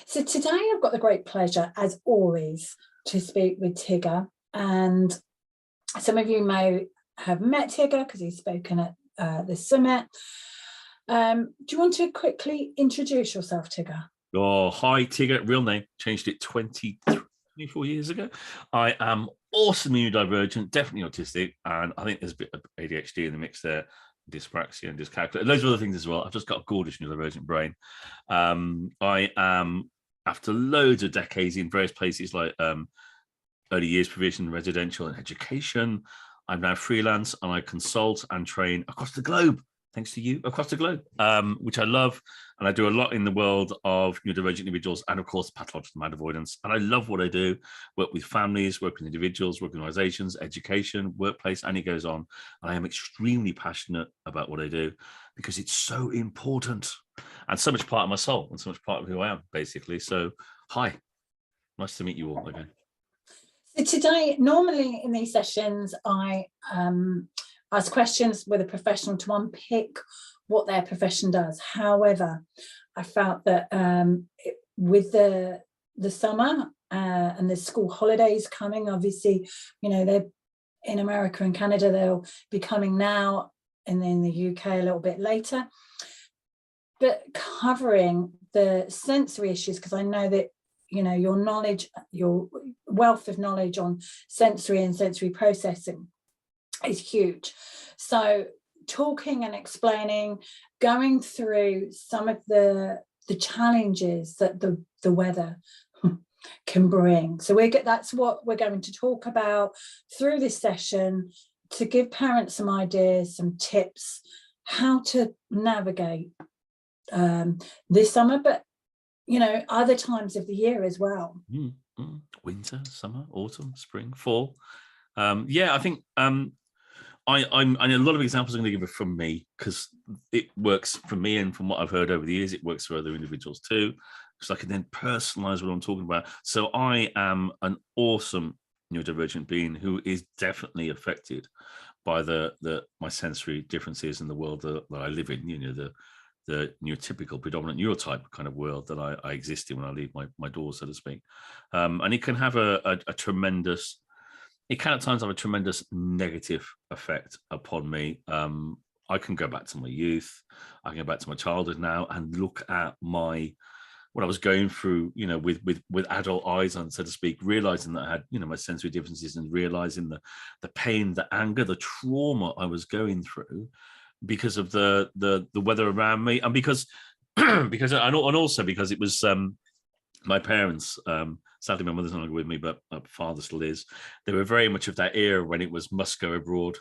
So today I've got the great pleasure, as always, to speak with Tigger. And some of you may have met Tigger because he's spoken at the summit. Do you want to quickly introduce yourself, Tigger? Oh, hi, Tigger. Real name. Changed it 24 years ago. I am awesomely neurodivergent, definitely autistic, and I think there's a bit of ADHD in the mix there, dyspraxia and dyscalculia, loads of other things as well. I've just got a gorgeous neurodivergent brain. I am, after loads of decades in various places like early years provision, residential and education, I'm now freelance and I consult and train across the globe. Thanks to you, across the globe, which I love. And I do a lot in the world of neurodivergent individuals and, of course, pathological mind avoidance. And I love what I do, work with families, work with individuals, work with organizations, education, workplace, and it goes on. And I am extremely passionate about what I do because it's so important and so much part of my soul and so much part of who I am, basically. So, hi, nice to meet you all again. So today, normally in these sessions, I ask questions with a professional to unpick what their profession does. However, I felt that with the summer and the school holidays coming, obviously, you know, they're in America and Canada, they'll be coming now, and then the UK a little bit later. But covering the sensory issues, because I know that, you know, your knowledge, your wealth of knowledge on sensory and sensory processing is huge. So talking and explaining, going through some of the challenges that the weather can bring. So that's what we're going to talk about through this session, to give parents some ideas, some tips, how to navigate this summer, but you know, other times of the year as well. Winter, summer, autumn, spring, fall. I think I a lot of examples I'm going to give are from me because it works for me, and from what I've heard over the years, it works for other individuals too, because I can then personalize what I'm talking about. So I am an awesome neurodivergent being who is definitely affected by my sensory differences in the world that I live in. You know, the neurotypical predominant neurotype kind of world that I exist in when I leave my door, so to speak. And it can have a tremendous, it can at times have a tremendous negative effect upon me. I can go back to my youth, I can go back to my childhood now and look at what I was going through, you know, with adult eyes on, so to speak, realizing that I had, you know, my sensory differences and realizing the pain, the anger, the trauma I was going through because of the weather around me, and because and also because it was my parents. Sadly, my mother's no longer with me, but my father still is. They were very much of that era when it was must go abroad,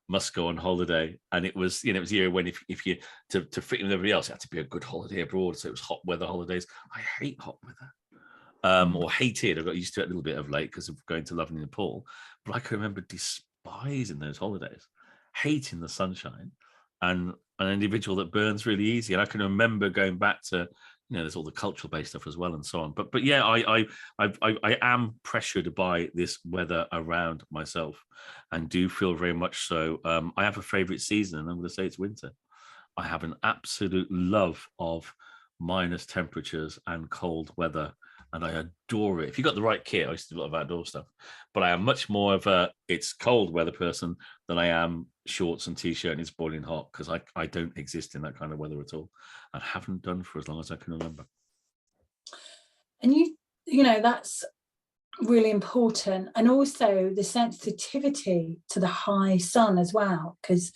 must go on holiday, and it was, you know, it was the era when if you to fit in with everybody else, it had to be a good holiday abroad. So it was hot weather holidays. I hate hot weather, or hated. I got used to it a little bit of late because of going to Lovely Nepal, but I can remember despising those holidays, hating the sunshine, and an individual that burns really easy. And I can remember going back to, you know, there's all the cultural based stuff as well and so on. But yeah, I am pressured by this weather around myself, and do feel very much so. I have a favorite season, and I'm going to say it's winter. I have an absolute love of minus temperatures and cold weather, and I adore it. If you got the right kit, I used to do a lot of outdoor stuff, but I am much more of a it's cold weather person than I am shorts and t-shirt and it's boiling hot, because I don't exist in that kind of weather at all, and haven't done for as long as I can remember. And you know, that's really important, and also the sensitivity to the high sun as well, because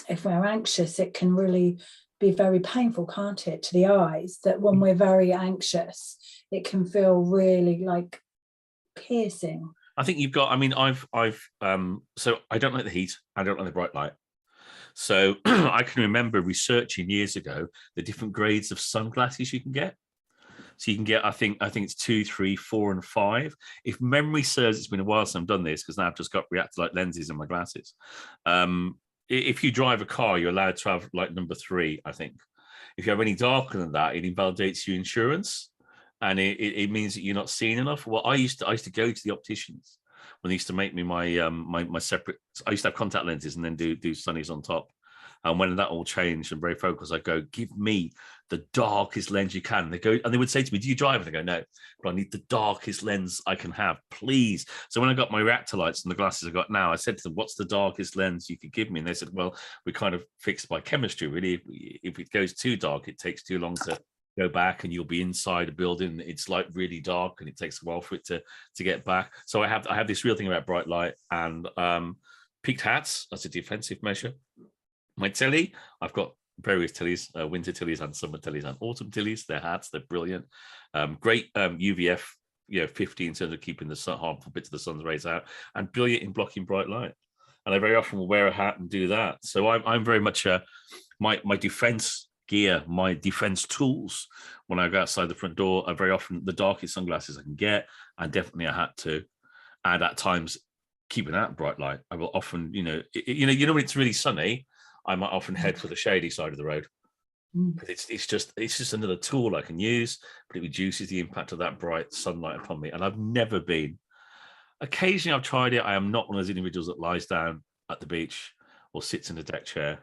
if we're anxious, it can really be very painful, can't it, to the eyes, that when we're very anxious, it can feel really like piercing. I think you've got, I mean, I've so I don't like the heat, I don't like the bright light. So I can remember researching years ago the different grades of sunglasses you can get. So you can get, I think it's 2, 3, 4, and 5. If memory serves, it's been a while since I've done this because now I've just got reactive light lenses in my glasses. If you drive a car, you're allowed to have like number 3, I think. If you have any darker than that, it invalidates your insurance, and it means that you're not seeing enough. Well, I used to go to the opticians when they used to make me my separate. I used to have contact lenses and then do sunnies on top. And when that all changed and very focused, I go, give me the darkest lens you can. They go, and they would say to me, do you drive? And I go, no, but I need the darkest lens I can have, please. So when I got my reactor lights and the glasses I got now, I said to them, what's the darkest lens you could give me? And they said, well, we kind of fixed by chemistry, really. If it goes too dark, it takes too long to go back, and you'll be inside a building. It's like really dark, and it takes a while for it to get back. So I have this real thing about bright light and peaked hats. That's a defensive measure. My telly, I've got various tellies, winter tellies and summer tellies and autumn tellies. They're hats, they're brilliant. Great UVF, 50 in terms of keeping the harmful bits of the sun's rays out, and brilliant in blocking bright light. And I very often will wear a hat and do that. So I'm very much my defense gear, my defense tools when I go outside the front door are very often the darkest sunglasses I can get, and definitely a hat too. And at times keeping out bright light. I will often, when it's really sunny, I might often head for the shady side of the road. But it's just another tool I can use, but it reduces the impact of that bright sunlight upon me. And I've never been. Occasionally I've tried it. I am not one of those individuals that lies down at the beach or sits in a deck chair,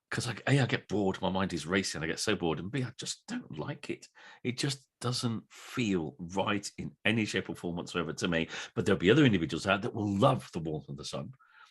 because I get bored. My mind is racing. I get so bored, and B, I just don't like it. It just doesn't feel right in any shape or form whatsoever to me. But there'll be other individuals out that will love the warmth of the sun,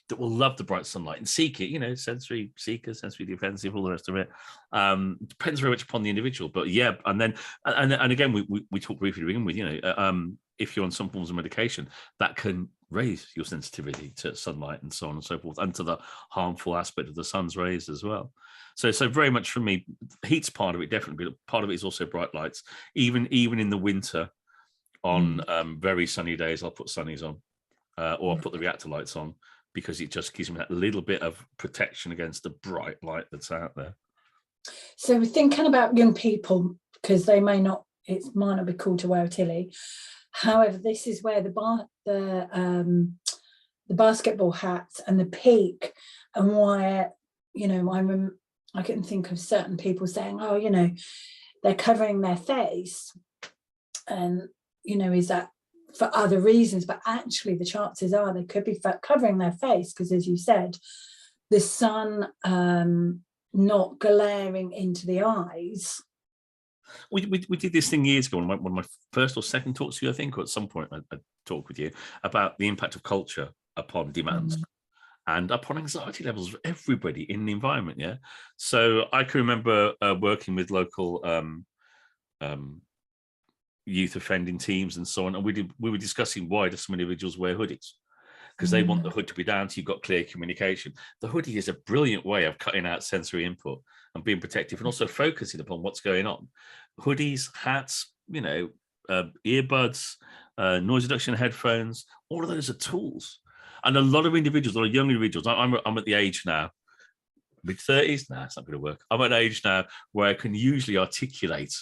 that will love the bright sunlight and seek it. Sensory seeker, sensory defensive, all the rest of it. Depends very much upon the individual. But yeah, and then and again, we talked briefly to begin with. If you're on some forms of medication, that can raise your sensitivity to sunlight and so on and so forth, and to the harmful aspect of the sun's rays as well. So very much for me, heat's part of it, definitely, but part of it is also bright lights. Even in the winter, on very sunny days, I'll put sunnies on, or I'll put the reactor lights on, because it just gives me that little bit of protection against the bright light that's out there. So we're thinking about young people, because it might not be cool to wear a tilly. However, this is where the basketball hat and the peak, and why, I can think of certain people saying, oh, they're covering their face, and, is that for other reasons? But actually the chances are they could be covering their face because, as you said, the sun not glaring into the eyes. We did this thing years ago, one of my first or second talks to you, I think, or at some point I talked with you about the impact of culture upon demands and upon anxiety levels of everybody in the environment. Yeah. So I can remember working with local youth offending teams and so on, and we were discussing why do some individuals wear hoodies, because they want the hood to be down so you've got clear communication. The hoodie is a brilliant way of cutting out sensory input and being protective, and also focusing upon what's going on. Hoodies, hats, earbuds, noise reduction headphones, all of those are tools. And a lot of individuals, a lot of young individuals, I'm at the age now, mid-30s, it's not going to work. I'm at an age now where I can usually articulate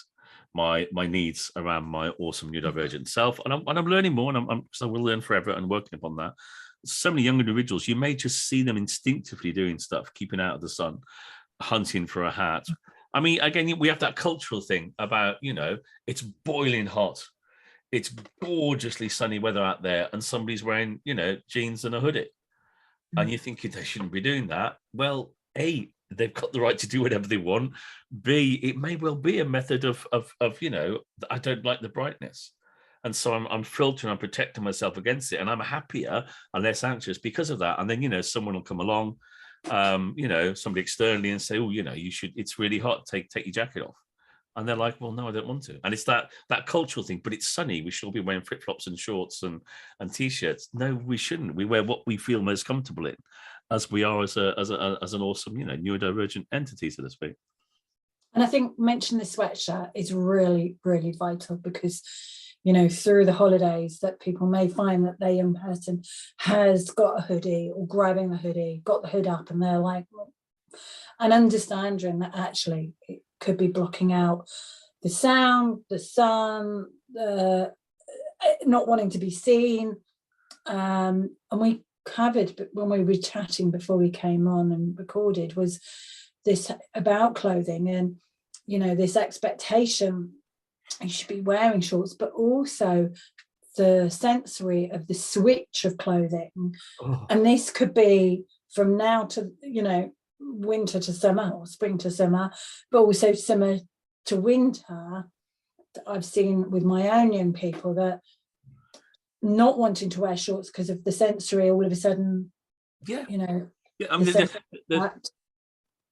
my needs around my awesome neurodivergent self, and I'm learning more, and because I will learn forever and working upon that. So many young individuals, you may just see them instinctively doing stuff, keeping out of the sun, hunting for a hat. I mean, again, we have that cultural thing about, it's boiling hot, it's gorgeously sunny weather out there, and somebody's wearing, jeans and a hoodie, and you're thinking they shouldn't be doing that. Well, A, they've got the right to do whatever they want. B, it may well be a method of I don't like the brightness, and so I'm filtering, I'm protecting myself against it, and I'm happier and less anxious because of that. And then someone will come along, somebody externally, and say, oh, you should, it's really hot, take your jacket off. And they're like, well, no, I don't want to. And it's that cultural thing, but it's sunny, we should all be wearing flip-flops and shorts and t-shirts. No, we shouldn't. We wear what we feel most comfortable in, as we are as an awesome, neurodivergent entity, so to speak. And I think mentioning the sweatshirt is really, really vital, because, through the holidays, that people may find that their young person has got a hoodie, or grabbing the hoodie, got the hood up, and they're like, and understanding that actually it could be blocking out the sound, the sun, not wanting to be seen. And we covered, but when we were chatting before we came on and recorded, was this about clothing, and this expectation you should be wearing shorts, but also the sensory of the switch of clothing. And this could be from now to winter to summer or spring to summer, but also summer to winter. I've seen with my own young people that not wanting to wear shorts because of the sensory, all of a sudden, Yeah. you know, Yeah, I mean,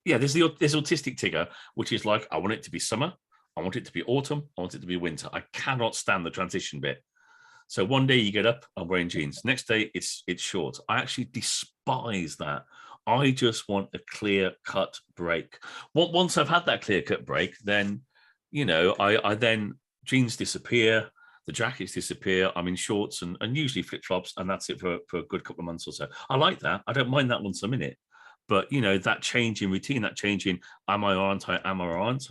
yeah, there's autistic Tigger, which is like, I want it to be summer, I want it to be autumn, I want it to be winter. I cannot stand the transition bit. So one day you get up, I'm wearing jeans. Next day it's shorts. I actually despise that. I just want a clear cut break. Once I've had that clear cut break, then I then jeans disappear, the jackets disappear. I'm in shorts and usually flip flops, and that's it for a good couple of months or so. I like that. I don't mind that once a minute. But that change in routine, that change in am I or aren't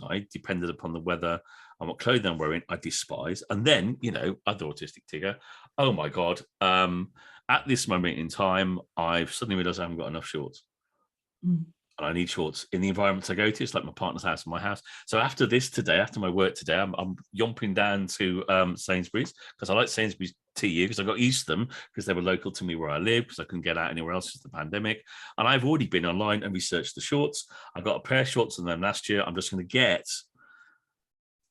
I, depended upon the weather and what clothing I'm wearing, I despise. And then, other autistic Tigger, oh my God, at this moment in time, I've suddenly realized I haven't got enough shorts. And I need shorts in the environments I go to. It's like my partner's house and my house. So after my work today, I'm yomping down to Sainsbury's, because I like Sainsbury's TU, because I got used to them because they were local to me where I live, because I couldn't get out anywhere else since the pandemic. And I've already been online and researched the shorts. I got a pair of shorts on them last year. I'm just going to get,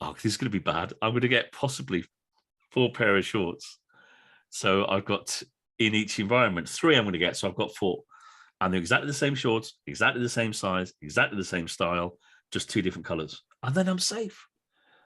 this is going to be bad. I'm going to get possibly 4 pair of shorts. So I've got in each environment 3 I'm going to get. So I've got 4. And they're exactly the same shorts, exactly the same size, exactly the same style, just 2 different colors. And then I'm safe.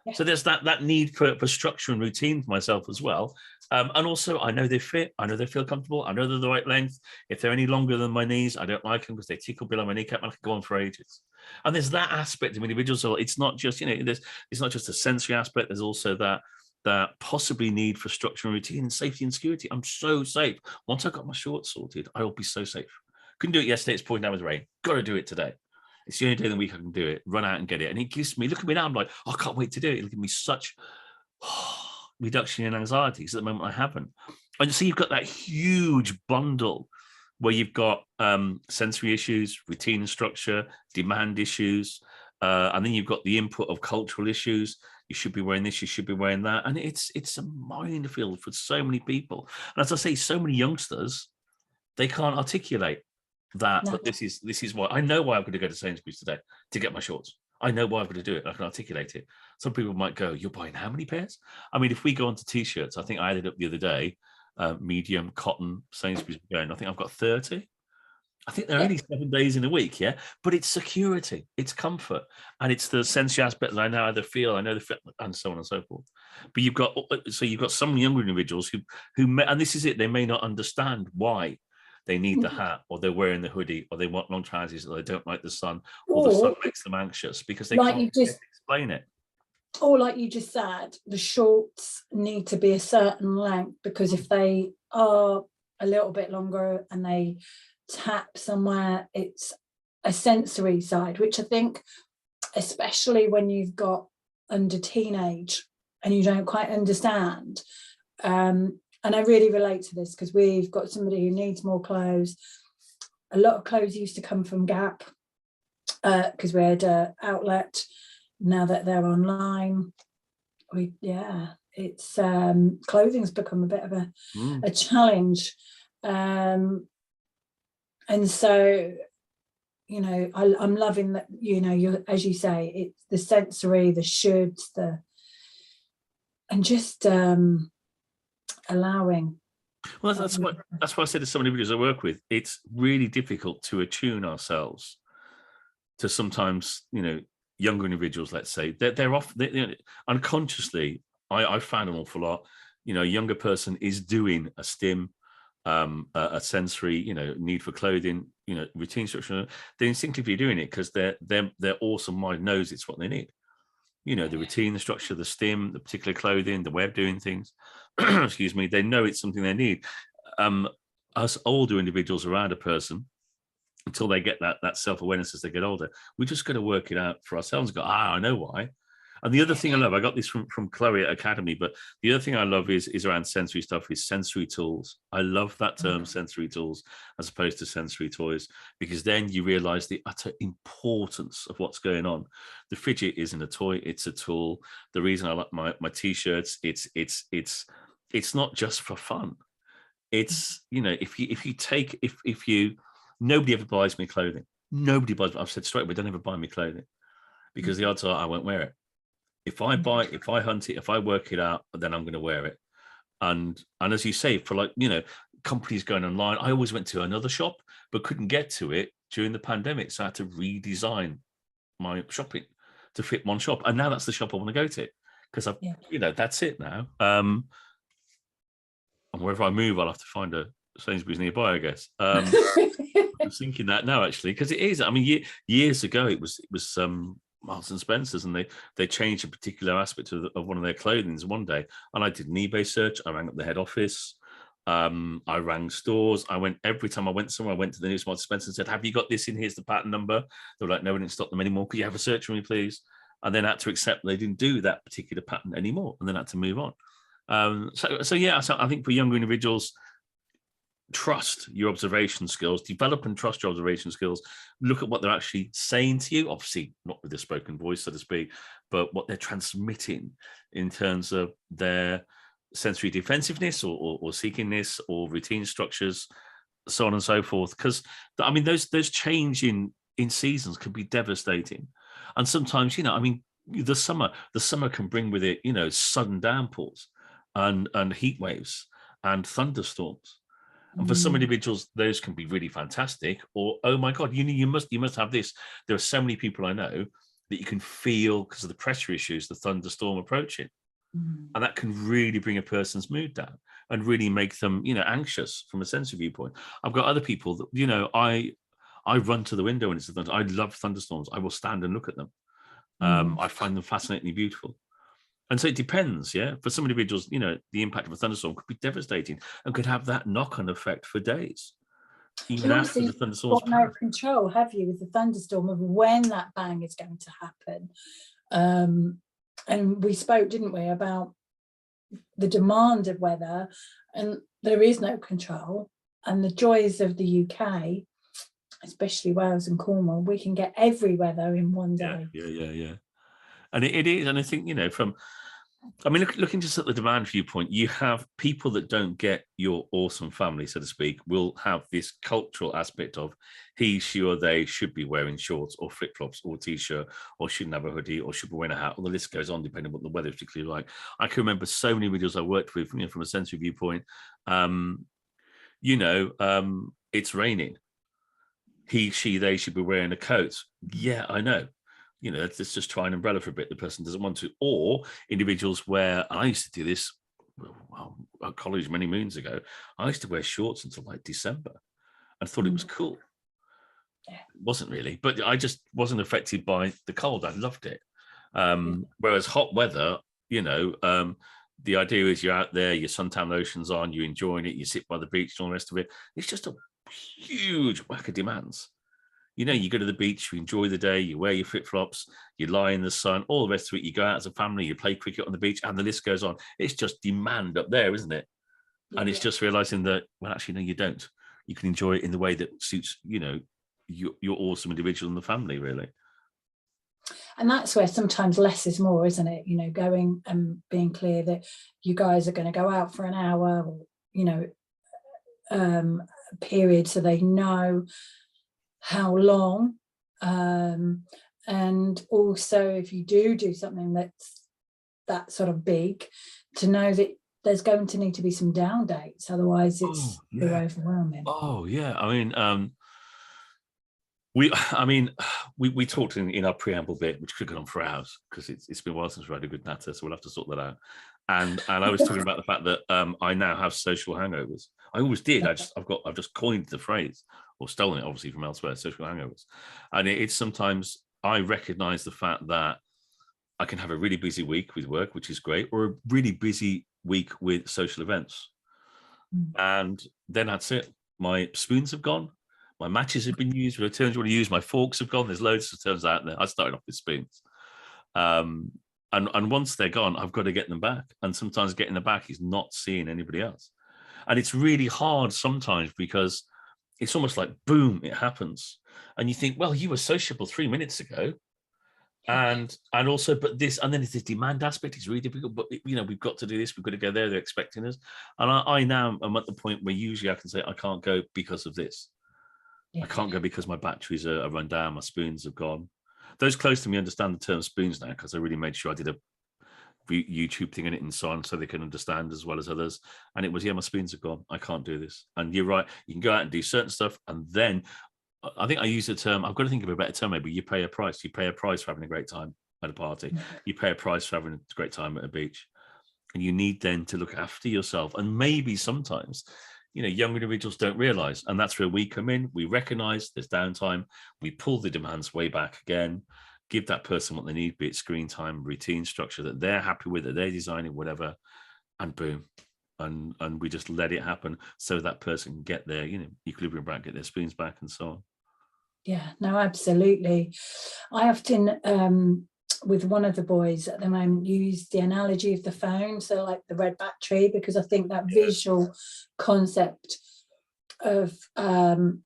Yeah. So there's that need for structure and routine for myself as well. And also, I know they fit. I know they feel comfortable. I know they're the right length. If they're any longer than my knees, I don't like them because they tickle below my kneecap. I could go on for ages. And there's that aspect of individuals. So it's not just, it's not just a sensory aspect. There's also that possibly need for structure and routine and safety and security. I'm so safe. Once I got my shorts sorted, I will be so safe. Couldn't do it yesterday. It's pouring down with rain. Got to do it today. It's the only day of the week I can do it. Run out and get it. And it gives me, look at me now, I'm like, I can't wait to do it. It'll give me such reduction in anxiety, because at the moment I haven't. And so you've got that huge bundle where you've got sensory issues, routine and structure, demand issues, and then you've got the input of cultural issues. You should be wearing this, you should be wearing that. And it's a minefield for so many people. And as I say, so many youngsters, they can't articulate that, no. But this is why I know why I'm going to go to Sainsbury's today to get my shorts. I know why I'm going to do it. I can articulate it. Some people might go, "You're buying how many pairs?" I mean, if we go on to t-shirts, I think I added up the other day, medium cotton Sainsbury's going. I think I've got 30. I think they're only 7 days in a week, yeah. But it's security, it's comfort, and it's the sensory aspect that I know how they feel. I know the fit, and so on and so forth. But you've got some younger individuals who may, and this is it. They may not understand why they need the hat, or they're wearing the hoodie, or they want long trousers, or they don't like the sun, or the sun makes them anxious because they can't explain it. Or like you just said, the shorts need to be a certain length, because if they are a little bit longer and they tap somewhere, it's a sensory side, which I think, especially when you've got under teenage and you don't quite understand, and I really relate to this because we've got somebody who needs more clothes. A lot of clothes used to come from Gap because we had an outlet. Now that they're online, it's clothing's become a bit of a challenge. And so, I'm loving that, you're, as you say, it's the sensory, the shoulds, and just allowing. Well, that's why I said to some individuals I work with, it's really difficult to attune ourselves to sometimes, younger individuals, let's say, they're off, unconsciously, I found an awful lot, a younger person is doing a stim, a sensory, need for clothing, routine structure. They're instinctively doing it because their awesome mind knows it's what they need. The routine, the structure, the stim, the particular clothing, the way of doing things, excuse me, they know it's something they need. Us older individuals around a person, until they get that self-awareness as they get older, we just got to work it out for ourselves and go, I know why. And the other thing I love, I got this from Chloe at Academy, but the other thing I love is around sensory stuff, is sensory tools. I love that term, sensory tools, as opposed to sensory toys, because then you realize the utter importance of what's going on. The fidget isn't a toy, it's a tool. The reason I like my t-shirts, it's not just for fun. It's, if you nobody ever buys me clothing. Nobody buys. I've said straight away, don't ever buy me clothing, because the odds are I won't wear it. If I hunt it, if I work it out, then I'm going to wear it. And as you say, for like, companies going online, I always went to another shop, but couldn't get to it during the pandemic. So I had to redesign my shopping to fit one shop. And now that's the shop I want to go to, because that's it now. And wherever I move, I'll have to find a Sainsbury's nearby, I guess. I'm thinking that now, actually, because it is. I mean, years ago, it was Marks and Spencer's, and they changed a particular aspect of one of their clothing one day, and I did an eBay search. I rang up the head office. I rang stores. Every time I went somewhere, I went to the new Marks and Spencer and said, "Have you got this in? Here's the pattern number." They were like, "No, we didn't stock them anymore. Could you have a search for me, please?" And then had to accept they didn't do that particular pattern anymore, and then had to move on. So I think for younger individuals, trust your observation skills, develop and trust your observation skills. Look at what they're actually saying to you, obviously not with a spoken voice, so to speak, but what they're transmitting in terms of their sensory defensiveness or seekingness or routine structures, so on and so forth. Because I mean, those change in seasons can be devastating. And sometimes, the summer can bring with it, sudden downpours and heat waves and thunderstorms. And for some individuals, those can be really fantastic. Or, oh my God, you must have this. There are so many people I know that you can feel, because of the pressure issues, the thunderstorm approaching. And that can really bring a person's mood down and really make them, anxious from a sensory viewpoint. I've got other people that, I run to the window when it's a thunder. I love thunderstorms. I will stand and look at them. I find them fascinatingly beautiful. And so it depends, yeah. For some individuals, the impact of a thunderstorm could be devastating and could have that knock-on effect for days, even after the thunderstorm's passed. No control, have you, with the thunderstorm of when that bang is going to happen? And we spoke, didn't we, about the demand of weather, and there is no control. And the joys of the UK, especially Wales and Cornwall, we can get every weather in one day. Yeah. And it is, and I think, looking just at the demand viewpoint, you have people that don't get your awesome family, so to speak, will have this cultural aspect of he, she, or they should be wearing shorts or flip-flops or t-shirt, or shouldn't have a hoodie, or should be wearing a hat, or the list goes on, depending on what the weather is particularly like. I can remember so many videos I worked with, from a sensory viewpoint. It's raining. He, she, they should be wearing a coat. Yeah, I know. Let's just try an umbrella for a bit. The person doesn't want to. Or individuals where, I used to do this at college many moons ago. I used to wear shorts until like December and thought it was cool. Yeah. It wasn't really, but I just wasn't affected by the cold. I loved it. Whereas hot weather, the idea is you're out there, your suntan lotion's on, you're enjoying it, you sit by the beach and all the rest of it. It's just a huge whack of demands. You go to the beach, you enjoy the day, you wear your flip-flops, you lie in the sun, all the rest of it, you go out as a family, you play cricket on the beach, and the list goes on. It's just demand up there, isn't it? Yeah. And it's just realizing that, well, actually, no, you don't. You can enjoy it in the way that suits, your awesome individual and the family, really. And that's where sometimes less is more, isn't it? Going and being clear that you guys are going to go out for an hour, or, period, so they know how long, and also if you do something that's that sort of big, to know that there's going to need to be some down dates, otherwise it's too overwhelming. We talked in our preamble bit, which could go on for hours, because it's been a while since we had a good natter, so we'll have to sort that out. And I was talking about the fact that I now have social hangovers. I always did. I've just coined the phrase, or stolen it obviously from elsewhere, social hangovers. And it's sometimes I recognize the fact that I can have a really busy week with work, which is great, or a really busy week with social events. And then that's it. My spoons have gone. My matches have been used. What terms you want to use? My forks have gone. There's loads of terms out there. I started off with spoons. And once they're gone, I've got to get them back. And sometimes getting them back is not seeing anybody else. And it's really hard sometimes, because it's almost like, boom, it happens. And you think, well, you were sociable 3 minutes ago. And also, but this, and then it's this demand aspect. It's really difficult, but we've got to do this. We've got to go there. They're expecting us. And I now am at the point where usually I can say, I can't go because of this. I can't go because my batteries are run down, my spoons have gone. Those close to me understand the term spoons now, because I really made sure I did a YouTube thing in it and so on, so they can understand as well as others. And it was, yeah, my spoons are gone. I can't do this. And you're right. You can go out and do certain stuff, and then I think I use the term, I've got to think of a better term, maybe you pay a price. You pay a price for having a great time at a party. You pay a price for having a great time at a beach. And you need then to look after yourself. And maybe sometimes, young individuals don't realize. And that's where we come in. We recognize there's downtime. We pull the demands way back again, give that person what they need, be it screen time, routine structure that they're happy with, that they're designing, whatever, and boom. And we just let it happen so that person can get their, equilibrium back, get their spoons back and so on. Yeah, no, absolutely. I often, with one of the boys at the moment, use the analogy of the phone, so like the red battery, because I think that visual concept of, on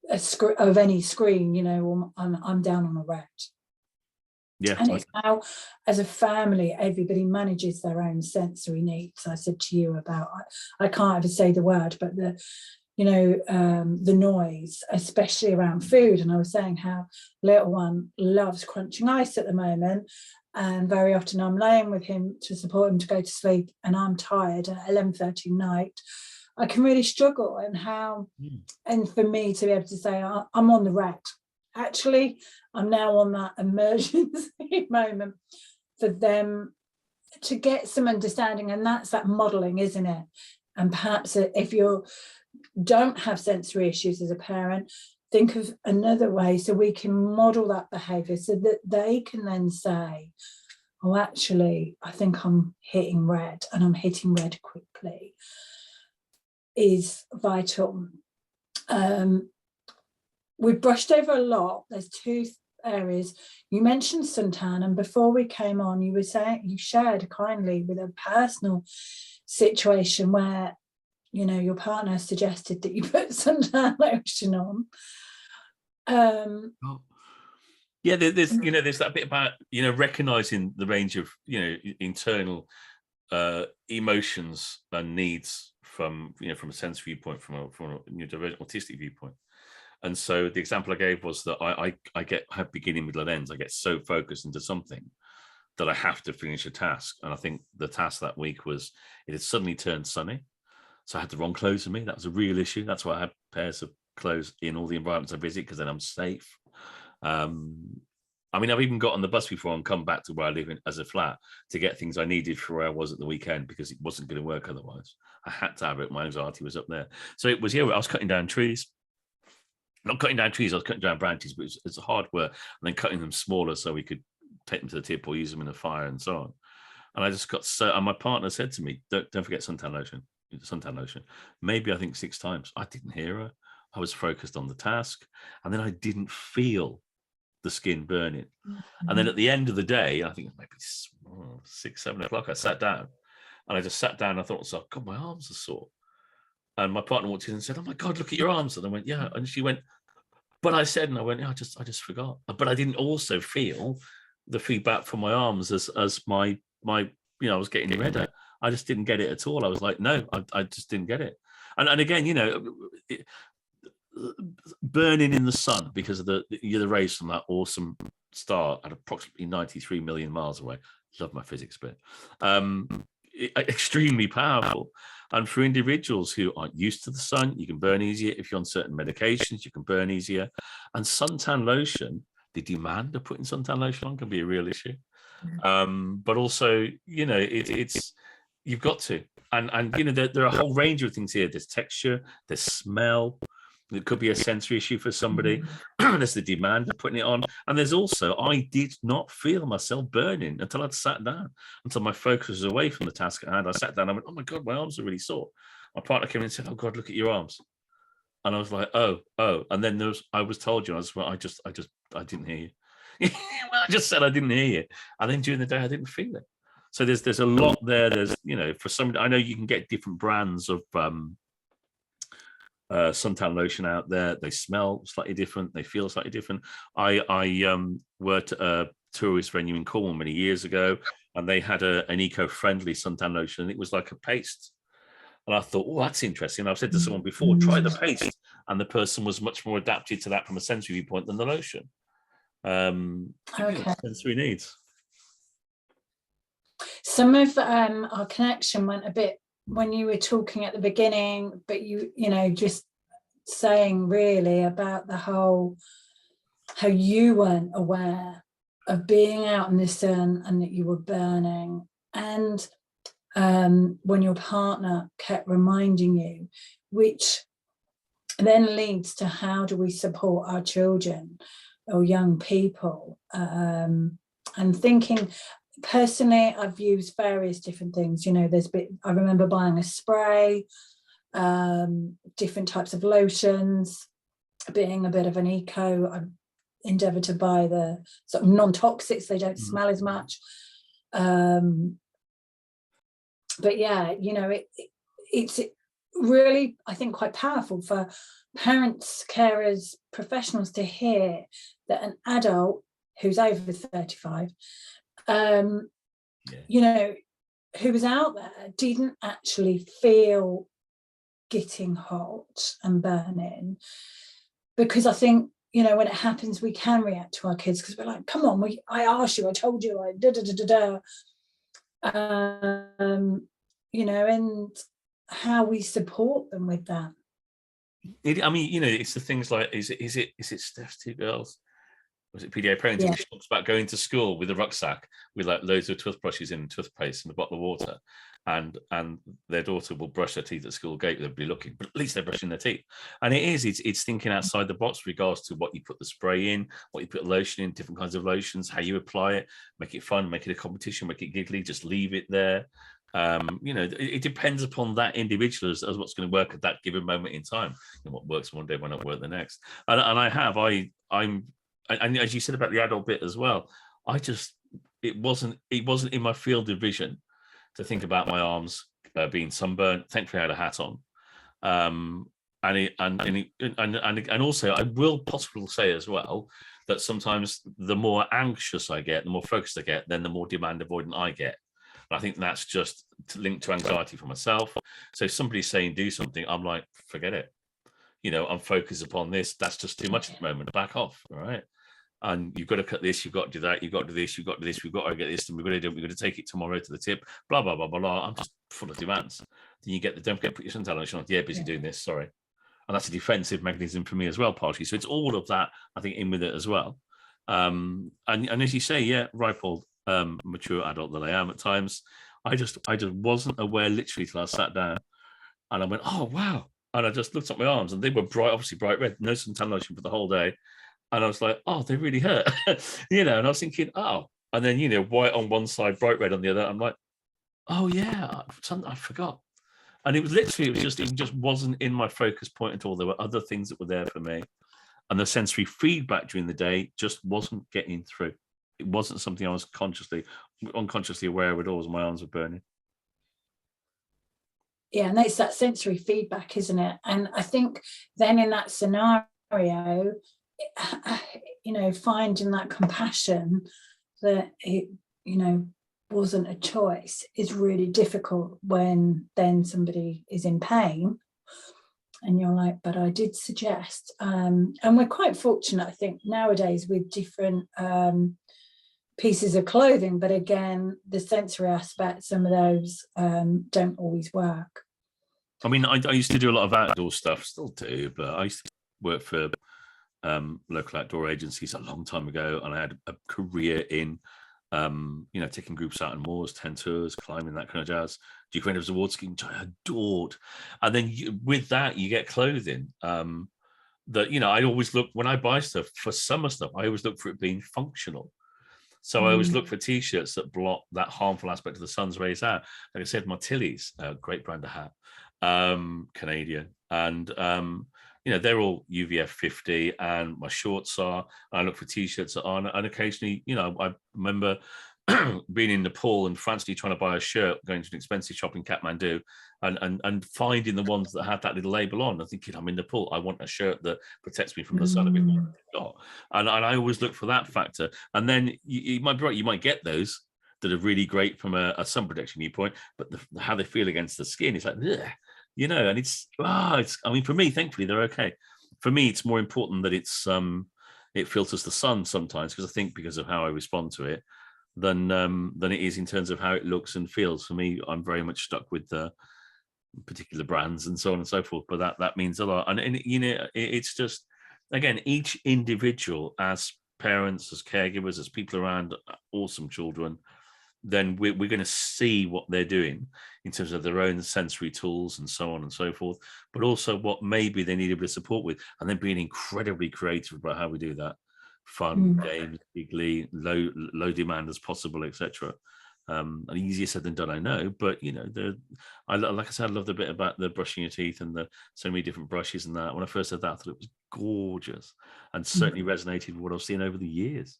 of any screen, I'm down on a red. Yeah, and it's how, as a family, everybody manages their own sensory needs. I said to you about, I can't ever say the word, but the noise, especially around food. And I was saying how little one loves crunching ice at the moment, and very often I'm laying with him to support him to go to sleep, and I'm tired at 11:30 night. I can really struggle, and and for me to be able to say I'm on the red. Actually, I'm now on that emergency moment for them to get some understanding, and that's that modelling, isn't it? And perhaps if you don't have sensory issues as a parent, think of another way so we can model that behaviour so that they can then say, oh, actually, I think I'm hitting red, and I'm hitting red quickly, is vital. We've brushed over a lot. There's two areas. You mentioned suntan, and before we came on, you were saying, you shared kindly with a personal situation where, your partner suggested that you put suntan lotion on. Yeah, there's that bit about recognizing the range of internal emotions and needs from a sensory viewpoint, from a autistic viewpoint. And so the example I gave was that I have beginning, middle, and ends. I get so focused into something that I have to finish a task. And I think the task that week was, it had suddenly turned sunny. So I had the wrong clothes on me. That was a real issue. That's why I had pairs of clothes in all the environments I visit, because then I'm safe. I've even got on the bus before and come back to where I live as a flat to get things I needed for where I was at the weekend, because it wasn't going to work otherwise. I had to have it. My anxiety was up there. So it was, I was cutting down trees. Not cutting down trees, I was cutting down branches, but it's hard work. And then cutting them smaller so we could take them to the tip or use them in a fire and so on. And I just got and my partner said to me, don't forget suntan lotion. Maybe I think 6 times. I didn't hear her. I was focused on the task. And then I didn't feel the skin burning. Mm-hmm. And then at the end of the day, I think it was maybe 6, 7 o'clock, I sat down. And I just sat down and I thought, oh God, my arms are sore. And my partner walked in and said, oh my God, look at your arms. And I went, yeah. And she went, but I said, and I went, yeah, I just forgot. But I didn't also feel the feedback from my arms as my I was getting ready. I just didn't get it at all. I was like, no, I just didn't get it. And again, burning in the sun because of the rays from that awesome star at approximately 93 million miles away. Love my physics bit. Extremely powerful. And for individuals who aren't used to the sun, you can burn easier. If you're on certain medications, you can burn easier. And suntan lotion, the demand of putting suntan lotion on can be a real issue. But also, it's you've got to. And there are a whole range of things here. There's texture, there's smell. It could be a sensory issue for somebody. There's the demand of putting it on. And there's also, I did not feel myself burning until I'd sat down, until my focus was away from the task at hand. I sat down, I went, oh my God, my arms are really sore. My partner came in and said, oh God, look at your arms. And I was like, oh. And then I was told you, I didn't hear you. I just said I didn't hear you. And then during the day, I didn't feel it. So there's a lot there. There's, for somebody, I know you can get different brands of suntan lotion out there. They smell slightly different. They feel slightly different. I worked at a tourist venue in Cornwall many years ago, and they had an eco-friendly suntan lotion. And it was like a paste. And I thought, oh, that's interesting. I've said to someone before, try the paste and the person was much more adapted to that from a sensory viewpoint than the lotion. Okay. Sensory needs. Some of our connection went a bit when you were talking at the beginning, but you know, just saying really about the whole, how you weren't aware of being out in the sun and that you were burning, and when your partner kept reminding you, which then leads to how do we support our children or young people, and thinking personally I've used various different things, you know, I remember buying a spray, different types of lotions. Being a bit of an eco, I endeavour to buy the sort of non-toxics, they don't smell as much, but yeah, you know, it's really, I think, quite powerful for parents, carers, professionals to hear that an adult who's over 35, you know, who was out there didn't actually feel getting hot and burning, because I think, you know, when it happens, we can react to our kids because we're like, come on, I asked you, I told you, I you know, and how we support them with that. I mean, you know, it's the things like, is it Steph's two girls? Was it PDA parenting? Yeah. She talks about going to school with a rucksack with like loads of toothbrushes in, toothpaste and a bottle of water, and their daughter will brush their teeth at school gate. They'll be looking, but at least they're brushing their teeth. And it's thinking outside the box with regards to what you put the spray in, what you put lotion in, different kinds of lotions, how you apply it, make it fun, make it a competition, make it giggly, just leave it there. You know, it depends upon that individual as what's going to work at that given moment in time, and what works one day might not work the next. And and as you said about the adult bit as well, it wasn't in my field of vision to think about my arms being sunburned. Thankfully, I had a hat on, and also I will possibly say as well that sometimes the more anxious I get, the more focused I get, then the more demand avoidant I get. And I think that's just linked to anxiety for myself. So if somebody's saying do something, I'm like, forget it. You know, I'm focused upon this. That's just too much at the moment. Back off. All right. And you've got to cut this, you've got to do that, you've got to do this, you've got to do this, we've got to get this, and we're going to take it tomorrow to the tip, blah, blah, blah, blah, blah. I'm just full of demands. Then you get don't forget, put your suntan lotion on. Yeah, busy doing this, sorry. And that's a defensive mechanism for me as well, partially. So it's all of that, I think, in with it as well. And as you say, yeah, ripe old mature adult that I am at times, I just wasn't aware literally till I sat down and I went, oh, wow. And I just looked at my arms and they were obviously bright red, no suntan lotion for the whole day. And I was like, oh, they really hurt, you know, and I was thinking, oh, and then, you know, white on one side, bright red on the other. I'm like, oh, yeah, I forgot. And it just wasn't in my focus point at all. There were other things that were there for me. And the sensory feedback during the day just wasn't getting through. It wasn't something I was unconsciously aware of at all as my arms were burning. Yeah, and it's that sensory feedback, isn't it? And I think then in that scenario, you know, finding that compassion that it, you know, wasn't a choice is really difficult when then somebody is in pain and you're like, but I did suggest, and we're quite fortunate, I think, nowadays with different pieces of clothing, but again, the sensory aspect, some of those don't always work. I mean, I used to do a lot of outdoor stuff, still do, but I used to work for local outdoor agencies a long time ago, and I had a career in you know, taking groups out on moors, 10 tours, climbing, that kind of jazz. Duke Rangers award skiing, which I adored. And then with that you get clothing that, you know, I always look, when I buy stuff for summer stuff, I always look for it being functional. So I always look for t-shirts that block that harmful aspect of the sun's rays out. Like I said, my Tilly's, great brand of hat, Canadian, and you know, they're all UVF 50, and my shorts are. I look for t-shirts that are, and occasionally, you know, I remember being in Nepal and frantically trying to buy a shirt, going to an expensive shop in Kathmandu, and finding the ones that had that little label on. I'm thinking, I'm in Nepal, I want a shirt that protects me from the sun a bit more. And I always look for that factor. And then you might be right, you might get those that are really great from a sun protection viewpoint, but how they feel against the skin is like, ugh. You know, and it's I mean, for me, thankfully, they're okay. for me, it's more important that it filters the sun sometimes, because I think because of how I respond to it, than it is in terms of how it looks and feels. For me, I'm very much stuck with the particular brands and so on and so forth. But that means a lot. And it's just, again, each individual, as parents, as caregivers, as people around awesome children, then we're going to see what they're doing in terms of their own sensory tools and so on and so forth, but also what maybe they need a bit of support with, and then being incredibly creative about how we do that. Fun, games, bigly, low demand as possible, etc. And easier said than done, I know, but like I said, I love the bit about the brushing your teeth and the so many different brushes and that. When I first said that, I thought it was gorgeous, and certainly resonated with what I've seen over the years.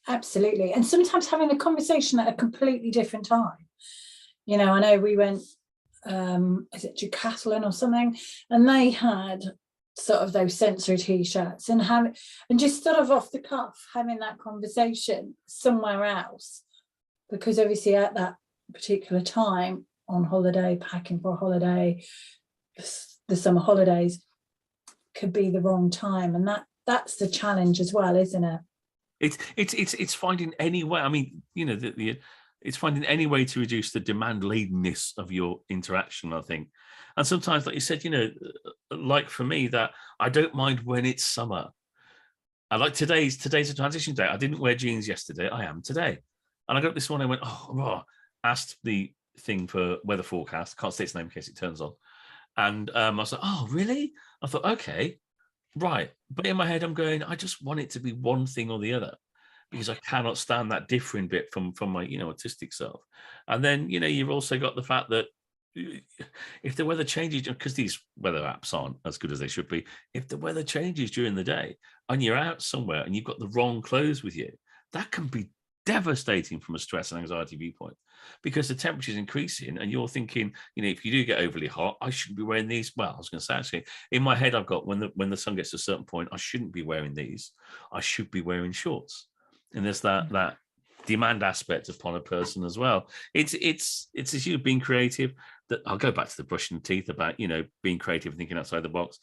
Absolutely. And sometimes having a conversation at a completely different time. I know we went, is it Decathlon or something, and they had sort of those sensory t-shirts, and just sort of off the cuff having that conversation somewhere else, because obviously at that particular time on holiday, packing for a holiday, the summer holidays, could be the wrong time, and that's the challenge as well, isn't it? It's finding any way. I mean, it's finding any way to reduce the demand ladenness of your interaction, I think. And sometimes, like you said, like for me, that I don't mind when it's summer. I like today's a transition day. I didn't wear jeans yesterday. I am today. And I got up this morning, I went, asked the thing for weather forecast. Can't say its name in case it turns on. And I was like, oh, really? I thought, okay. Right. But in my head, I'm going, I just want it to be one thing or the other, because I cannot stand that differing bit from my, autistic self. And then, you've also got the fact that if the weather changes, because these weather apps aren't as good as they should be, if the weather changes during the day and you're out somewhere and you've got the wrong clothes with you, that can be devastating from a stress and anxiety viewpoint, because the temperature is increasing and you're thinking, if you do get overly hot, I shouldn't be wearing these. Well, I was going to say, actually, in my head, I've got when the sun gets to a certain point, I shouldn't be wearing these. I should be wearing shorts. And there's that demand aspect upon a person as well. It's this issue of being creative. That I'll go back to the brushing teeth about being creative and thinking outside the box.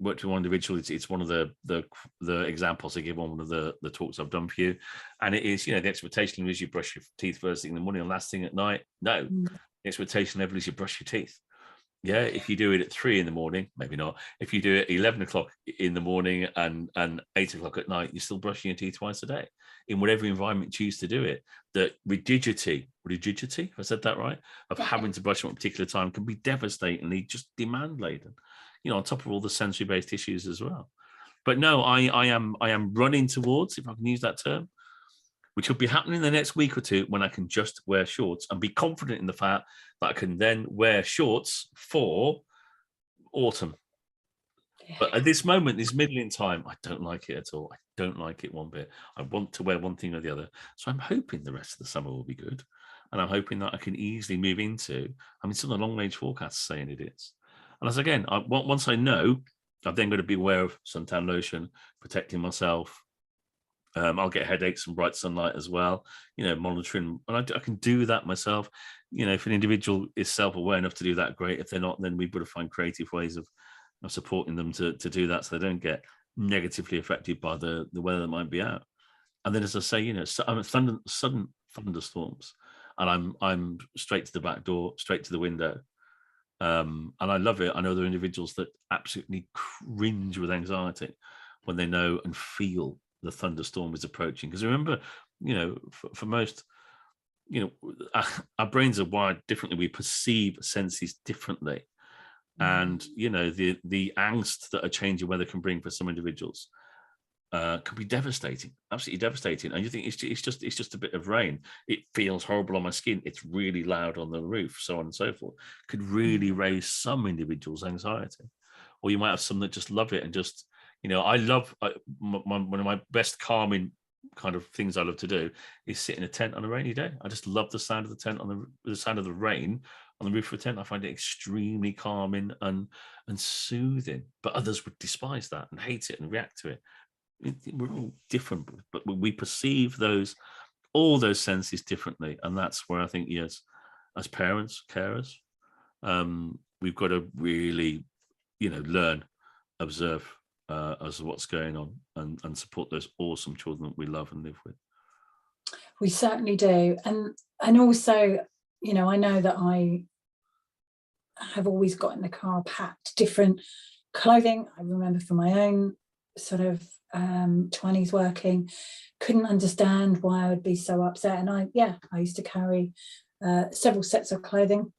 Worked with one individual. It's one of the examples I give on one of the talks I've done for you, and it is the expectation is you brush your teeth first thing in the morning and last thing at night. No, the expectation level is you brush your teeth. Yeah, if you do it at 3 a.m, maybe not. If you do it at 11 o'clock in the morning and 8 o'clock at night, you're still brushing your teeth twice a day in whatever environment you choose to do it. The rigidity, if I said that right, of having to brush at a particular time can be devastatingly just demand laden, on top of all the sensory based issues as well. But no, I am running towards, if I can use that term, which will be happening in the next week or two, when I can just wear shorts and be confident in the fact that I can then wear shorts for autumn. But at this moment, this middling time, I don't like it at all. I don't like it one bit. I want to wear one thing or the other. So I'm hoping the rest of the summer will be good. And I'm hoping that I can easily move into, some of the long range forecasts saying it is. And as again, once I know, I've then got to be aware of suntan lotion, protecting myself. I'll get headaches from bright sunlight as well, monitoring, and I can do that myself. If an individual is self-aware enough to do that, great. If they're not, then we've got to find creative ways of supporting them to do that, so they don't get negatively affected by the weather that might be out. And then, as I say, sudden thunderstorms, and I'm straight to the back door, straight to the window. And I love it. I know there are individuals that absolutely cringe with anxiety when they know and feel the thunderstorm is approaching. Because remember, for most, our brains are wired differently. We perceive senses differently. And, the angst that a change in weather can bring for some individuals can be devastating, absolutely devastating. And you think it's just a bit of rain. It feels horrible on my skin. It's really loud on the roof, so on and so forth. Could really raise some individuals' anxiety. Or you might have some that just love it and just, I love one of my best calming kind of things I love to do is sit in a tent on a rainy day. I just love the sound of the tent the sound of the rain on the roof of a tent. I find it extremely calming and soothing. But others would despise that and hate it and react to it. We're all different, but we perceive all those senses differently, and that's where I think, yes, as parents, carers, we've got to really, learn observe as to what's going on and support those awesome children that we love and live with. We certainly do. And also, you know, I know that I have always got in the car packed different clothing. I remember from my own sort of 20s working, couldn't understand why I would be so upset. And I used to carry several sets of clothing,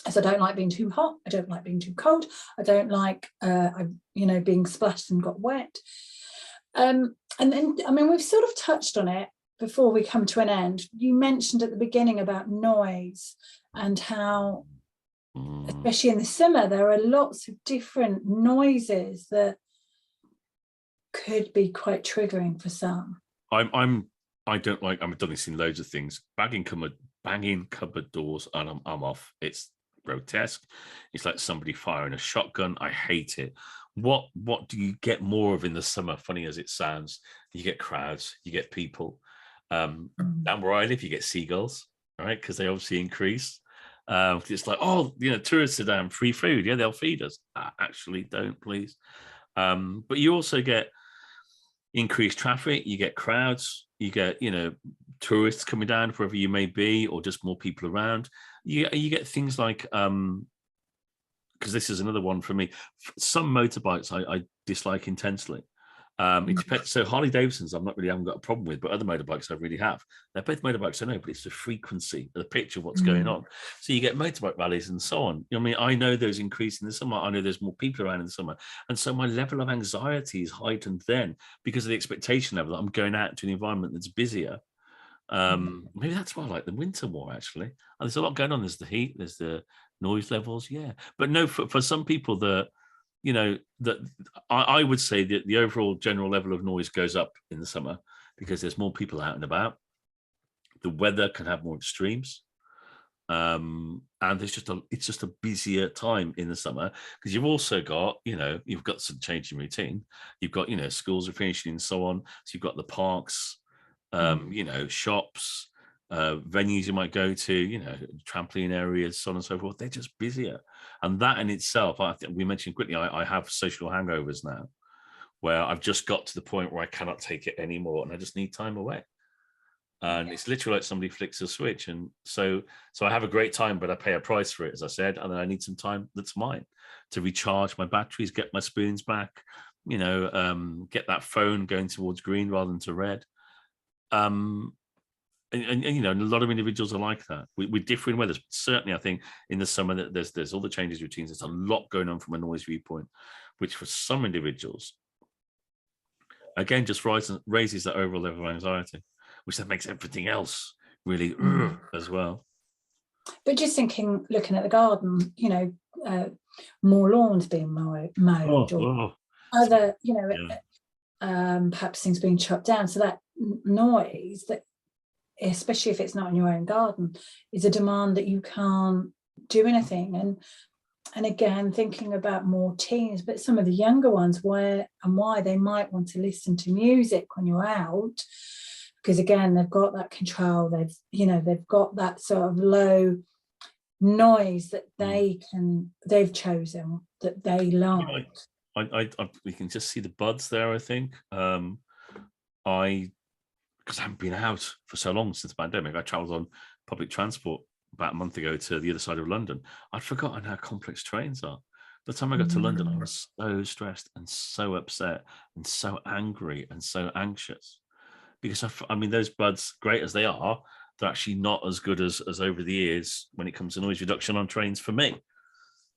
as I don't like being too hot, I don't like being too cold, I don't like being splashed and got wet. And then, I mean, we've sort of touched on it before we come to an end. You mentioned at the beginning about noise and how, especially in the summer, there are lots of different noises that could be quite triggering for some. I don't like, I've done this in loads of things, banging cupboard doors, and I'm off. It's grotesque. It's like somebody firing a shotgun. I hate it. What do you get more of in the summer? Funny as it sounds, you get crowds, you get people. Down where I live, you get seagulls, right? Because they obviously increase. It's like, oh, you know, tourists are down, free food. Yeah, they'll feed us. Actually, don't, please. But you also get increased traffic, you get crowds, you get, you know, tourists coming down wherever you may be, or just more people around. You get things like, because this is another one for me, some motorbikes I dislike intensely. It depends. So Harley Davidsons, haven't got a problem with, but other motorbikes I really have. They're both motorbikes, I know, but it's the frequency, the pitch of what's going on. So you get motorbike rallies and so on. I mean, I know those increase in the summer. I know there's more people around in the summer, and so my level of anxiety is heightened then because of the expectation level that I'm going out to an environment that's busier. Maybe that's why I like the winter more, actually. And there's a lot going on. There's the heat, there's the noise levels, yeah. But no, for some people that, you know, that I would say that the overall general level of noise goes up in the summer because there's more people out and about. The weather can have more extremes. And it's just a busier time in the summer because you've also got, you know, you've got some change in routine. You've got, you know, schools are finishing and so on. So you've got the parks, you know, shops, venues you might go to, you know, trampoline areas, so on and so forth. They're just busier. And that in itself, I think we mentioned quickly, I have social hangovers now where I've just got to the point where I cannot take it anymore and I just need time away. And it's literally like somebody flicks a switch. And so I have a great time, but I pay a price for it, as I said, and then I need some time that's mine to recharge my batteries, get my spoons back, you know, get that phone going towards green rather than to red. And you know, and a lot of individuals are like that. We differ in weathers. But certainly, I think in the summer that there's all the changes, routines. There's a lot going on from a noise viewpoint, which for some individuals, again, just raises that overall level of anxiety, which then makes everything else really as well. But just thinking, looking at the garden, you know, more lawns being mowed, or other, you know, perhaps things being chopped down. So that noise, that, especially if it's not in your own garden, is a demand that you can't do anything. And again, thinking about more teens, but some of the younger ones, where and why they might want to listen to music when you're out, because again, they've got that control. They've got that sort of low noise that they've chosen, that they like. We can just see the buds there, I think. Because I haven't been out for so long since the pandemic. I travelled on public transport about a month ago to the other side of London. I'd forgotten how complex trains are. By the time I got to London, I was so stressed and so upset and so angry and so anxious. Because I mean, those buds, great as they are, they're actually not as good as over the years when it comes to noise reduction on trains for me.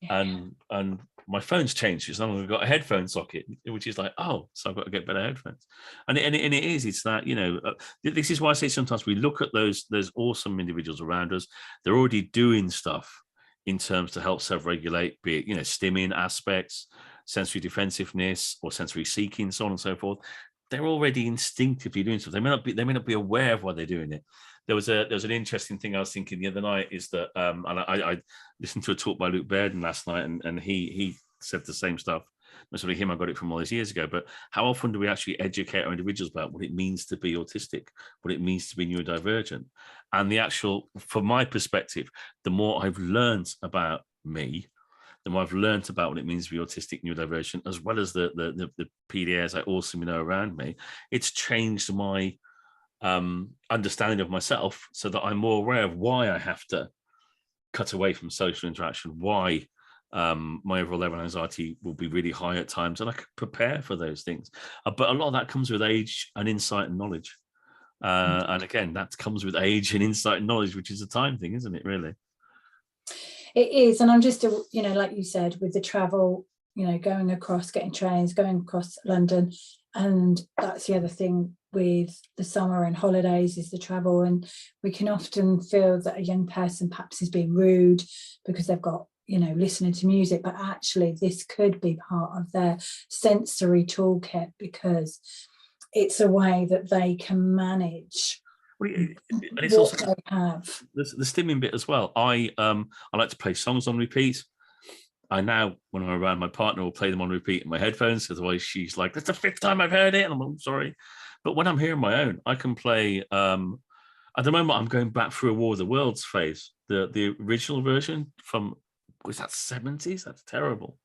Yeah. And my phone's changed. It's no longer got a headphone socket, which is like, oh, so I've got to get better headphones. And it is, it's that, you know, this is why I say sometimes we look at those awesome individuals around us. They're already doing stuff in terms to help self-regulate, be it, you know, stimming aspects, sensory defensiveness or sensory seeking, so on and so forth. They're already instinctively doing stuff. They may not be aware of why they're doing it. There was an interesting thing I was thinking the other night is that, and I listened to a talk by Luke Bairden last night, and he said the same stuff. Most of him, I got it from all those years ago. But how often do we actually educate our individuals about what it means to be autistic, what it means to be neurodivergent? And the actual, from my perspective, the more I've learned about me, the more I've learned about what it means to be autistic neurodivergent, as well as the PDAs I also know around me, it's changed my understanding of myself, so that I'm more aware of why I have to cut away from social interaction, why my overall level of anxiety will be really high at times, and I can prepare for those things. But a lot of that comes with age and insight and knowledge. And again, that comes with age and insight and knowledge, which is a time thing, isn't it, really? It is. And I'm just, like you said, with the travel, going across, getting trains, going across London. And that's the other thing with the summer and holidays, is the travel. And we can often feel that a young person perhaps is being rude because they've got, listening to music, but actually this could be part of their sensory toolkit, because it's a way that they can manage And it's what also they have. the stimming bit as well. I like to play songs on repeat. I now, when I'm around my partner, will play them on repeat in my headphones, otherwise she's like, that's the 5th time I've heard it, and I'm like, sorry. But when I'm hearing my own, I can play. At the moment, I'm going back through a War of the Worlds phase, the original version from, was that 70s? That's terrible.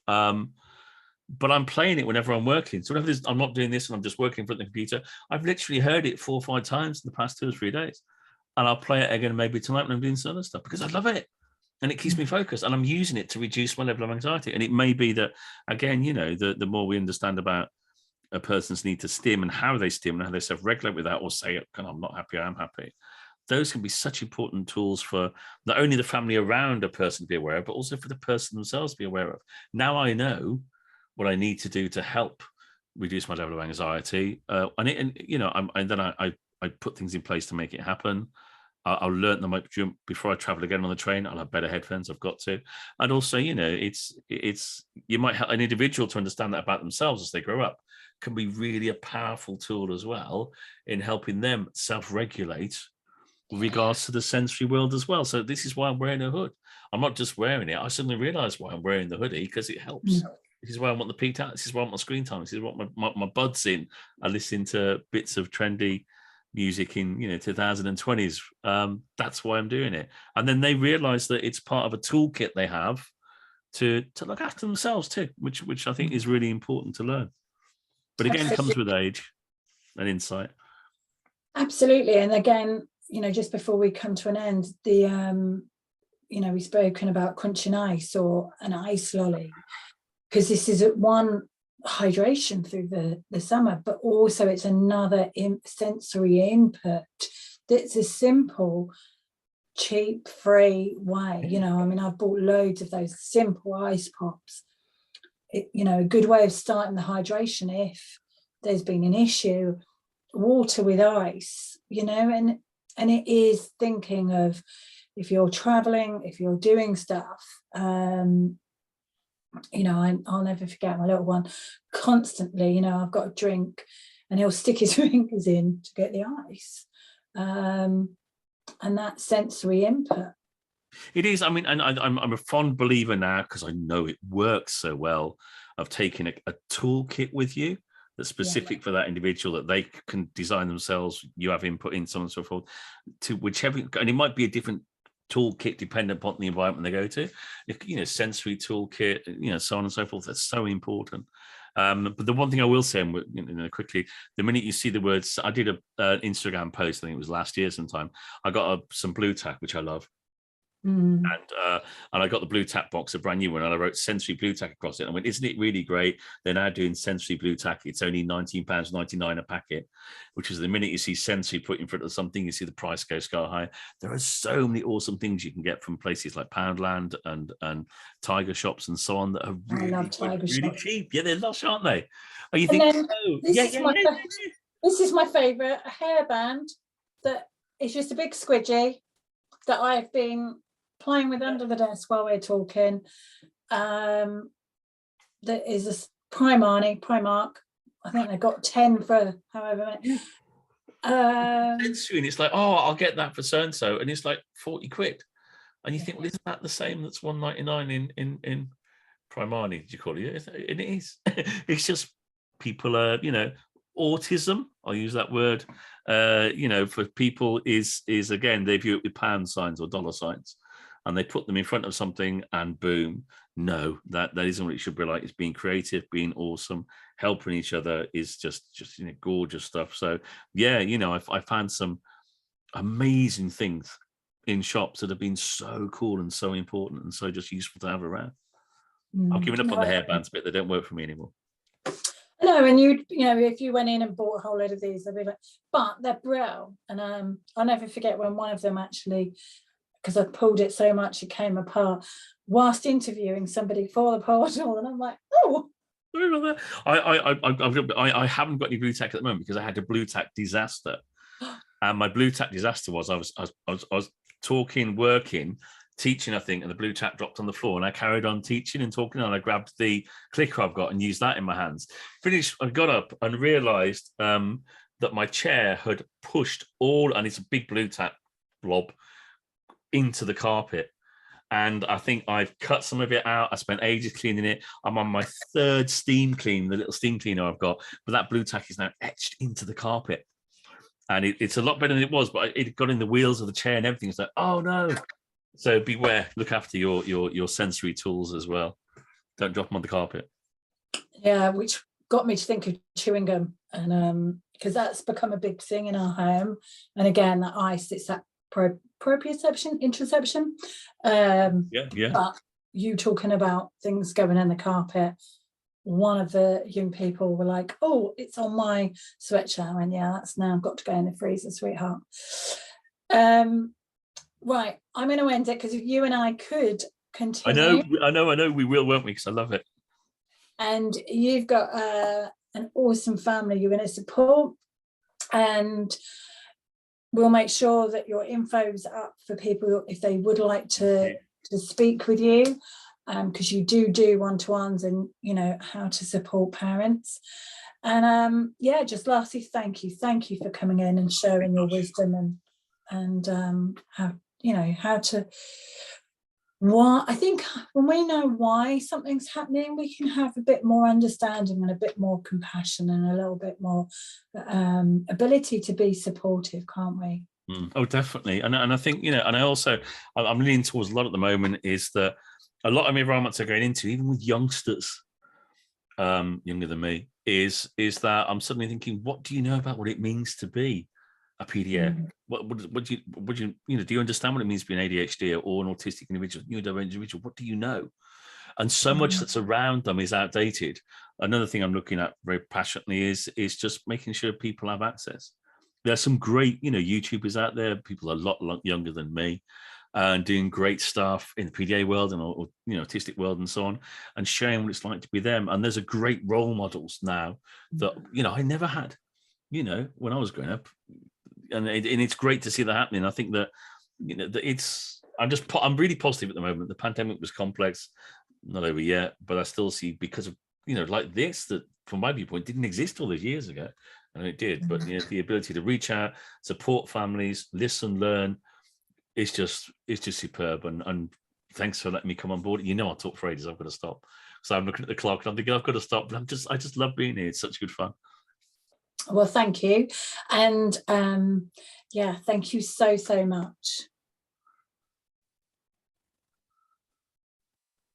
But I'm playing it whenever I'm working. So whenever I'm not doing this and I'm just working in front of the computer, I've literally heard it 4 or 5 times in the past 2 or 3 days. And I'll play it again maybe tonight when I'm doing some other stuff, because I love it. And it keeps me focused, and I'm using it to reduce my level of anxiety. And it may be that, again, the more we understand about a person's need to stim and how they stim and how they self-regulate with that, or say, I'm not happy, I'm happy. Those can be such important tools for not only the family around a person to be aware of, but also for the person themselves to be aware of. Now I know what I need to do to help reduce my level of anxiety, and then I put things in place to make it happen. I'll learn them before I travel again on the train. I'll have better headphones. I've got to, and also, it's you might have an individual to understand that about themselves as they grow up, can be really a powerful tool as well in helping them self-regulate with regards to the sensory world as well. So this is why I'm wearing a hood. I'm not just wearing it. I suddenly realised why I'm wearing the hoodie, because it helps. This is why I want the PDA. This is why I want my screen time. This is what my buds in. I listen to bits of trendy music in 2020s. That's why I'm doing it. And then they realise that it's part of a toolkit they have to look after themselves too, which I think is really important to learn. But again, it comes with age and insight. Absolutely. And again, just before we come to an end, we've spoken about crunching ice or an ice lolly, because this is one hydration through the summer, but also it's another sensory input that's a simple, cheap, free way. I've bought loads of those simple ice pops. A good way of starting the hydration if there's been an issue. Water with ice, and it is thinking of, if you're traveling, if you're doing stuff, I'll never forget my little one constantly, I've got a drink and he'll stick his fingers in to get the ice, and that sensory input. It is. I mean, and I'm a fond believer now, because I know it works so well, of taking a toolkit with you that's specific for that individual, that they can design themselves. You have input in, so on and so forth, to whichever, and it might be a different toolkit dependent upon the environment they go to. Sensory toolkit, so on and so forth. That's so important. But the one thing I will say, quickly, the minute you see the words, I did an Instagram post, I think it was last year sometime. I got some blue tack, which I love. And I got the blue tack box, a brand new one, and I wrote sensory blue tack across it. And I went, isn't it really great? They're now doing sensory blue tack. It's only £19.99 a packet, which is the minute you see sensory put in front of something, you see the price go sky high. There are so many awesome things you can get from places like Poundland and Tigger shops and so on that are really cheap. Yeah, they're lush, aren't they? Oh, you think so? This is my favourite, a hairband that is just a big squidgy that I've been playing with under the desk while we're talking. That is a Primark. I think they got 10 for however many. And it's like, I'll get that for so and so, and it's like 40 quid. And you think, well, isn't that the same that's £1.99 in Primark? Did you call it? And it is. It's just people are, autism, I'll use that word, for people is again, they view it with pound signs or dollar signs, and they put them in front of something and boom, no, that isn't what it should be like. It's being creative, being awesome, helping each other is just gorgeous stuff. So yeah, I found some amazing things in shops that have been so cool and so important and so just useful to have around. I've given up on the hairbands bit; they don't work for me anymore. No, and if you went in and bought a whole load of these, they'd be like, but they're brittle. And I'll never forget when one of them actually, because I pulled it so much it came apart whilst interviewing somebody for the portal, and I'm like, oh. I haven't got any blue tack at the moment because I had a blue tack disaster, and my blue tack disaster was I was talking, working, teaching, I think, and the blue tack dropped on the floor, and I carried on teaching and talking, and I grabbed the clicker I've got and used that in my hands. Finished, I got up and realised that my chair had pushed and it's a big blue tack blob into the carpet. And I think I've cut some of it out. I spent ages cleaning it. I'm on my third steam clean, the little steam cleaner I've got, but that blue tack is now etched into the carpet. And it's a lot better than it was, but it got in the wheels of the chair and everything. It's like, oh no. So beware, look after your sensory tools as well. Don't drop them on the carpet. Yeah, which got me to think of chewing gum, and because that's become a big thing in our home. And again, that ice, it's that proprioception, interoception. Yeah. But you talking about things going in the carpet, one of the young people were like, oh, it's on my sweatshirt. I went, yeah, that's now got to go in the freezer, sweetheart. Right, I'm going to end it because you and I could continue. I know we will, won't we? Because I love it. And you've got an awesome family you're going to support, and we'll make sure that your info's up for people if they would like to speak with you, because you do one-to-ones and how to support parents. And just lastly, thank you for coming in and sharing your wisdom and how to. Why I think when we know why something's happening, we can have a bit more understanding and a bit more compassion and a little bit more ability to be supportive, can't we? Oh, definitely. And I think, and I'm leaning towards a lot at the moment is that a lot of environments are going into, even with youngsters, younger than me, is that I'm suddenly thinking, what do you know about what it means to be a PDA? What do you understand what it means to be an ADHD or an autistic individual, neurodivergent individual? What do you know? And so much that's around them is outdated. Another thing I'm looking at very passionately is just making sure people have access. There's some great, YouTubers out there, people a lot younger than me, and doing great stuff in the PDA world and or autistic world and so on, and sharing what it's like to be them. And there's a great role models now that I never had, when I was growing up. And it's great to see that happening. I think that I'm really positive at the moment. The pandemic was complex, not over yet, but I still see, because of like this, that from my viewpoint didn't exist all those years ago, and it did. But the ability to reach out, support families, listen, learn, is just superb. And thanks for letting me come on board. I'll talk for ages. I've got to stop. So I'm looking at the clock and I'm thinking I've got to stop. But I just love being here. It's such good fun. Well, thank you. And thank you so much.